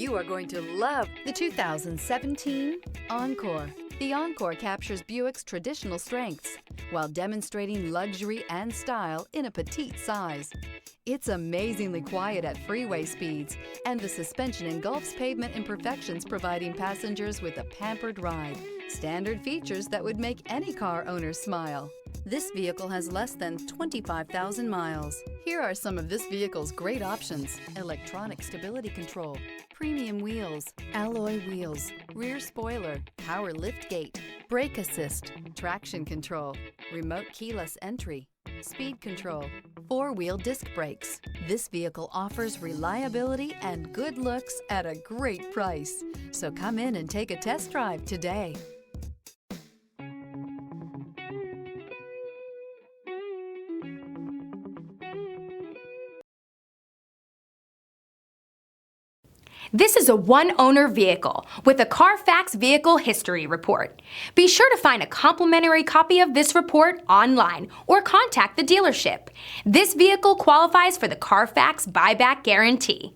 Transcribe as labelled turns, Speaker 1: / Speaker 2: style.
Speaker 1: You are going to love the 2017 Encore. The Encore captures Buick's traditional strengths while demonstrating luxury and style in a petite size. It's amazingly quiet at freeway speeds, and the suspension engulfs pavement imperfections, providing passengers with a pampered ride. Standard features that would make any car owner smile. This vehicle has less than 25,000 miles. Here are some of this vehicle's great options: electronic stability control, premium wheels, alloy wheels, rear spoiler, power liftgate, brake assist, traction control, remote keyless entry, speed control, four-wheel disc brakes. This vehicle offers reliability and good looks at a great price. So come in and take a test drive today.
Speaker 2: This is a one-owner vehicle with a Carfax Vehicle History Report. Be sure to find a complimentary copy of this report online or contact the dealership. This vehicle qualifies for the Carfax Buyback Guarantee.